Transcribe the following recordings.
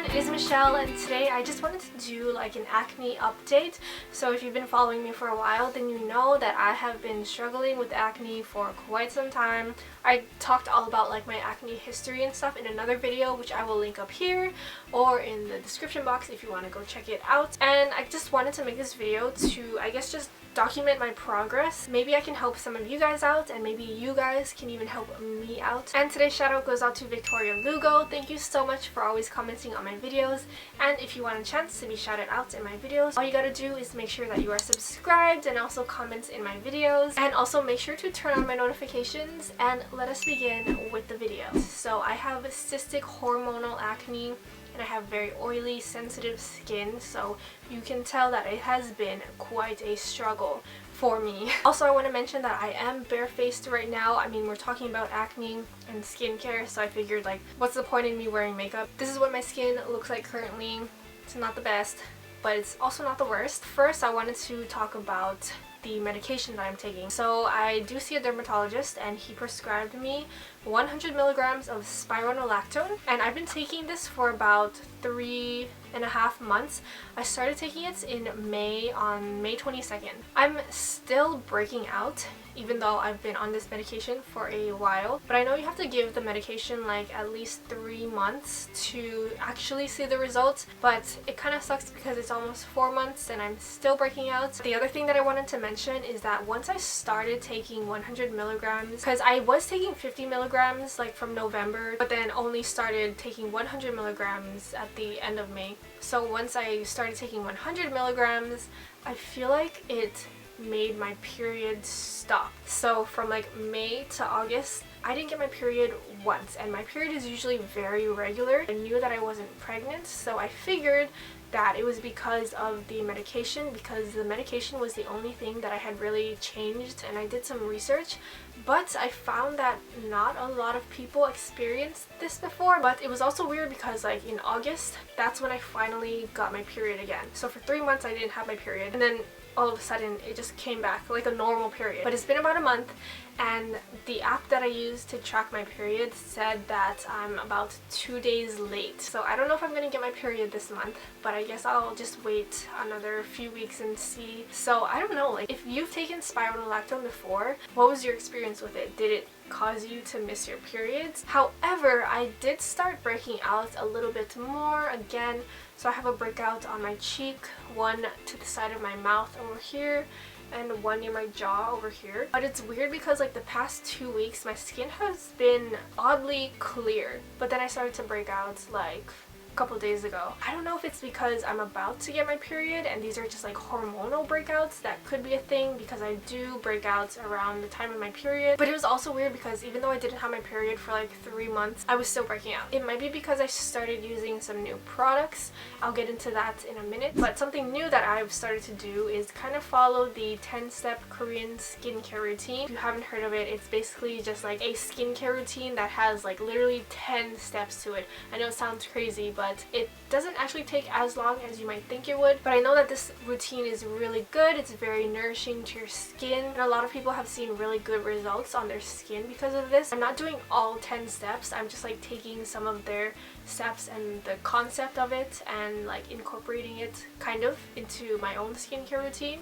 everyone, it is Michelle, and today I just wanted to do like an acne update. So if you've been following me for a while, then you know that I have been struggling with acne for quite some time. I talked all about like my acne history and stuff in another video, which I will link up here or in the description box if you want to go check it out. And I just wanted to make this video to, I guess, just document my progress. Maybe I can help some of you guys out, and maybe you guys can even help me out. And today's shout out goes out to Victoria Lugo. Thank you so much for always commenting on my videos, and if you want a chance to be shouted out in my videos, all you gotta do is make sure that you are subscribed and also comment in my videos, and also make sure to turn on my notifications. And let us begin with the video. So I have cystic hormonal acne, and I have very oily, sensitive skin, so you can tell that it has been quite a struggle for me. Also, I want to mention that I am barefaced right now. I mean, we're talking about acne and skincare, so I figured, like, what's the point in me wearing makeup? This is what my skin looks like currently. It's not the best, but it's also not the worst. First, I wanted to talk about the medication that I'm taking. So I do see a dermatologist, and he prescribed me 100 milligrams of Spironolactone, and I've been taking this for about 3.5 months. I started taking it in May, on May 22nd. I'm still breaking out even though I've been on this medication for a while, but I know you have to give the medication like at least 3 months to actually see the results, but it kind of sucks because it's almost 4 months and I'm still breaking out. The other thing that I wanted to mention is that once I started taking 100 milligrams, because I was taking 50 milligrams like from November, but then only started taking 100 milligrams at the end of May. So once I started taking 100 milligrams, I feel like it made my period stop. So from like May to August, I didn't get my period once, and my period is usually very regular. I knew that I wasn't pregnant, so I figured that it was because of the medication, because the medication was the only thing that I had really changed. And I did some research, but I found that not a lot of people experienced this before. But it was also weird because like in August, that's when I finally got my period again. So for 3 months I didn't have my period, and then all of a sudden it just came back like a normal period. But it's been about a month, and the app that I use to track my period said that I'm about 2 days late. So I don't know if I'm gonna get my period this month, but I guess I'll just wait another few weeks and see. So I don't know, like, if you've taken Spironolactone before, what was your experience with it? Did it cause you to miss your periods? However, I did start breaking out a little bit more again. So I have a breakout on my cheek, one to the side of my mouth over here, and one near my jaw over here. But it's weird because like the past 2 weeks my skin has been oddly clear, but then I started to break out like a couple days ago. I don't know if it's because I'm about to get my period and these are just like hormonal breakouts. That could be a thing, because I do breakouts around the time of my period. But it was also weird because even though I didn't have my period for like 3 months, I was still breaking out. It might be because I started using some new products. I'll get into that in a minute. But something new that I've started to do is kind of follow the 10-step Korean skincare routine. If you haven't heard of it, it's basically just like a skincare routine that has like literally 10 steps to it. I know it sounds crazy, but it doesn't actually take as long as you might think it would. But I know that this routine is really good. It's very nourishing to your skin, and a lot of people have seen really good results on their skin because of this. I'm not doing all 10 steps. I'm just like taking some of their steps and the concept of it and like incorporating it kind of into my own skincare routine.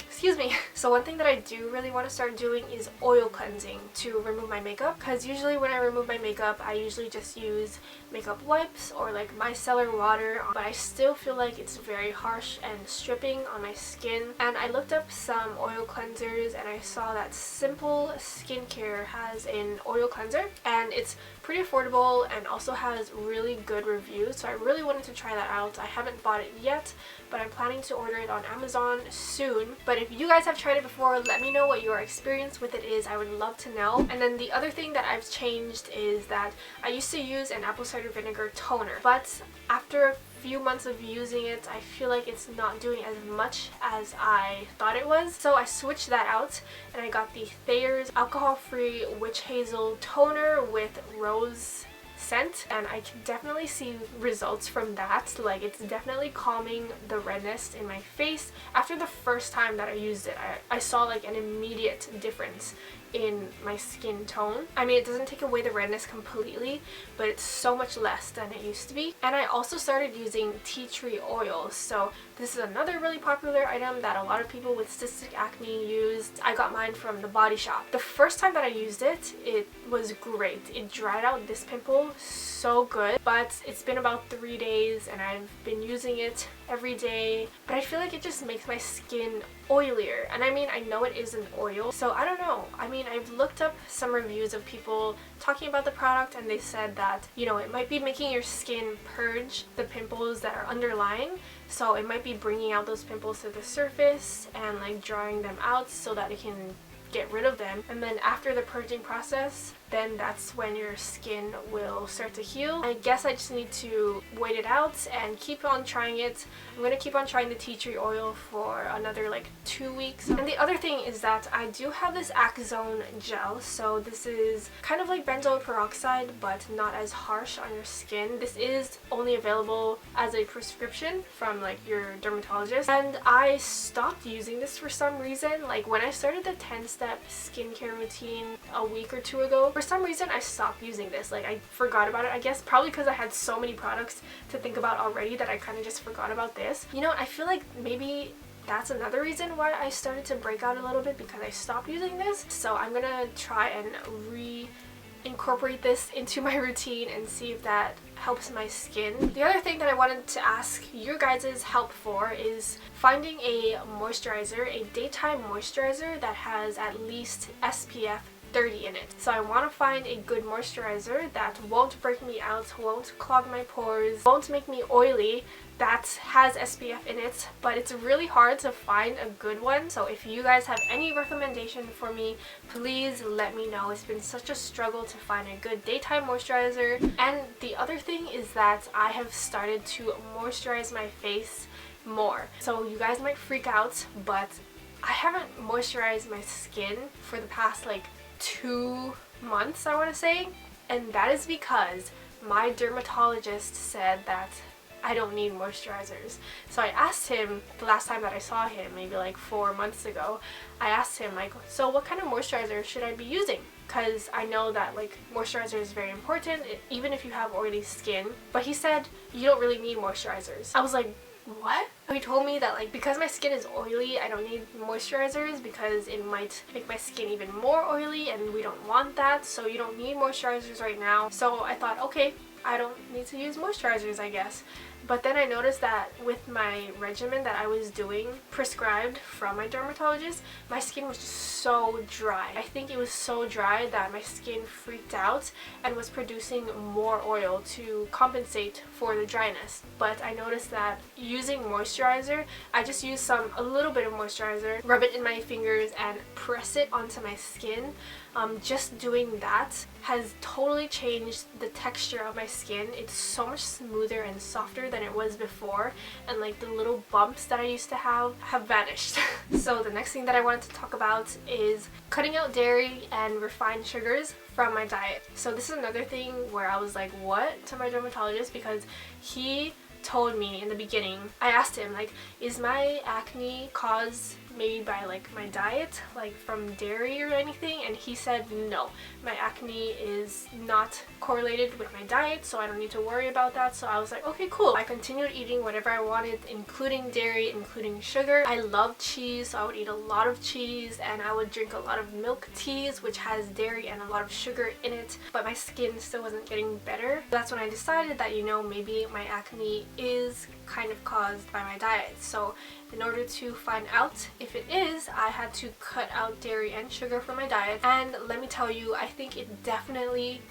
Excuse me. So one thing that I do really want to start doing is oil cleansing to remove my makeup, because usually when I remove my makeup I usually just use makeup wipes or like micellar water, but I still feel like it's very harsh and stripping on my skin. And I looked up some oil cleansers and I saw that Simple Skincare has an oil cleanser, and it's pretty affordable and also has really good reviews, so I really wanted to try that out. I haven't bought it yet, but I'm planning to order it on Amazon soon. But if you guys have tried it before, let me know what your experience with it is. I would love to know. And then the other thing that I've changed is that I used to use an apple cider vinegar toner, but after a few months of using it, I feel like it's not doing as much as I thought it was. So I switched that out and I got the Thayer's alcohol-free witch hazel toner with rose scent, and I can definitely see results from that. Like, it's definitely calming the redness in my face. After the first time that I used it, I saw like an immediate difference in my skin tone. I mean, it doesn't take away the redness completely, but it's so much less than it used to be. And I also started using tea tree oil. So this is another really popular item that a lot of people with cystic acne used. I got mine from the Body Shop. The first time that I used it, it was great. It dried out this pimple so good, but it's been about 3 days and I've been using it every day, but I feel like it just makes my skin oilier. And I mean, I know it is an oil, so I don't know. I mean, I've looked up some reviews of people talking about the product and they said that, you know, it might be making your skin purge the pimples that are underlying, so it might be bringing out those pimples to the surface and like drying them out so that it can get rid of them, and then after the purging process, then that's when your skin will start to heal. I guess I just need to wait it out and keep on trying it. I'm gonna keep on trying the tea tree oil for another like 2 weeks. And the other thing is that I do have this Acne gel. So this is kind of like benzoyl peroxide, but not as harsh on your skin. This is only available as a prescription from like your dermatologist, and I stopped using this for some reason. Like when I started the 10-step skincare routine a week or 2 ago, for some reason I stopped using this. Like I forgot about it. I guess probably because I had so many products to think about already that I kind of just forgot about this. You know, I feel like maybe that's another reason why I started to break out a little bit, because I stopped using this. So I'm gonna try and incorporate this into my routine and see if that helps my skin. The other thing that I wanted to ask your guys' help for is finding a moisturizer, a daytime moisturizer that has at least SPF 30 in it. So I want to find a good moisturizer that won't break me out, won't clog my pores, won't make me oily, that has SPF in it, but it's really hard to find a good one. So if you guys have any recommendation for me, please let me know. It's been such a struggle to find a good daytime moisturizer. And the other thing is that I have started to moisturize my face more. So you guys might freak out, but I haven't moisturized my skin for the past like 2 months, I want to say, and that is because my dermatologist said that I don't need moisturizers. So I asked him the last time that I saw him, maybe like 4 months ago, I asked him like, so what kind of moisturizer should I be using? Because I know that like moisturizer is very important even if you have oily skin, but he said you don't really need moisturizers. I was like, what? He told me that like because my skin is oily, I don't need moisturizers because it might make my skin even more oily and we don't want that, so you don't need moisturizers right now. So I thought, okay, I don't need to use moisturizers, I guess. But then I noticed that with my regimen that I was doing prescribed from my dermatologist, my skin was just so dry. I think it was so dry that my skin freaked out and was producing more oil to compensate for the dryness. But I noticed that using moisturizer, I just use a little bit of moisturizer, rub it in my fingers and press it onto my skin. Just doing that has totally changed the texture of my skin. It's so much smoother and softer than it was before, and like the little bumps that I used to have vanished. So the next thing that I wanted to talk about is cutting out dairy and refined sugars from my diet. So this is another thing where I was like, what, to my dermatologist, because he told me in the beginning, I asked him like, is my acne caused maybe by like my diet, like from dairy or anything? And he said no, my acne is not correlated with my diet, so I don't need to worry about that. So I was like, okay, cool. I continued eating whatever I wanted, including dairy, including sugar. I love cheese, so I would eat a lot of cheese, and I would drink a lot of milk teas, which has dairy and a lot of sugar in it, but my skin still wasn't getting better. That's when I decided that, you know, maybe my acne is kind of caused by my diet. So in order to find out if it is, I had to cut out dairy and sugar from my diet, and let me tell you, I think it definitely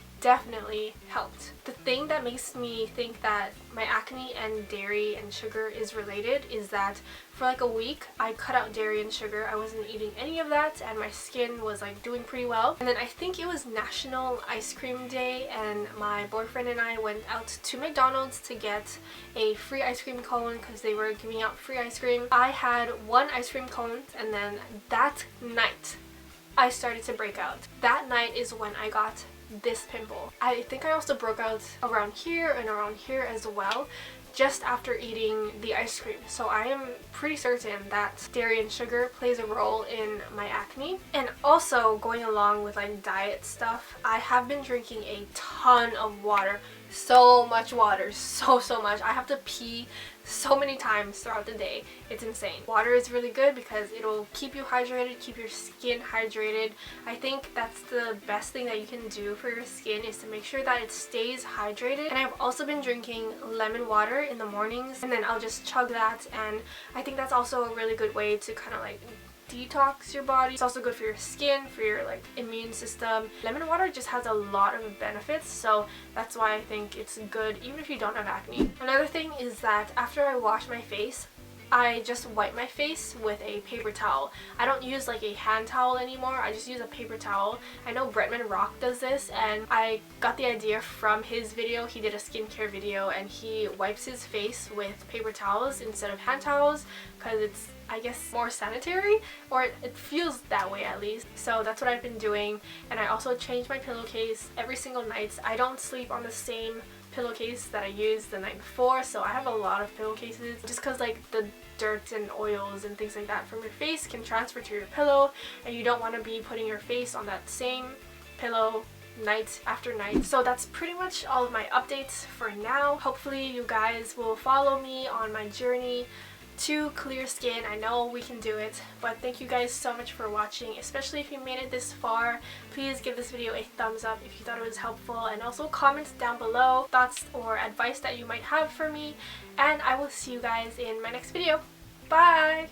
helped. The thing that makes me think that my acne and dairy and sugar is related is that for like a week I cut out dairy and sugar. I wasn't eating any of that and my skin was like doing pretty well. And then I think it was National Ice Cream Day, and my boyfriend and I went out to McDonald's to get a free ice cream cone because they were giving out free ice cream. I had 1 ice cream cone, and then that night I started to break out. That night is when I got this pimple. I think I also broke out around here and around here as well, just after eating the ice cream. So I am pretty certain that dairy and sugar plays a role in my acne. And also, going along with like diet stuff, I have been drinking a ton of water. So much water, so much. I have to pee so many times throughout the day. It's insane. Water is really good because it'll keep you hydrated, keep your skin hydrated. I think that's the best thing that you can do for your skin, is to make sure that it stays hydrated. And I've also been drinking lemon water in the mornings, and then I'll just chug that, and I think that's also a really good way to kind of like detox your body. It's also good for your skin, for your like immune system. Lemon water just has a lot of benefits, so that's why I think it's good even if you don't have acne. Another thing is that after I wash my face, I just wipe my face with a paper towel. I don't use like a hand towel anymore. I just use a paper towel. I know Bretman Rock does this, and I got the idea from his video. He did a skincare video and he wipes his face with paper towels instead of hand towels because it's, I guess, more sanitary, or it feels that way at least. So that's what I've been doing. And I also change my pillowcase every single night. I don't sleep on the same pillowcase that I used the night before, so I have a lot of pillowcases just because like the dirt and oils and things like that from your face can transfer to your pillow, and you don't want to be putting your face on that same pillow night after night. So that's pretty much all of my updates for now. Hopefully you guys will follow me on my journey to clear skin. I know we can do it. But thank you guys so much for watching, especially if you made it this far. Please give this video a thumbs up if you thought it was helpful, and also comment down below thoughts or advice that you might have for me, and I will see you guys in my next video. Bye!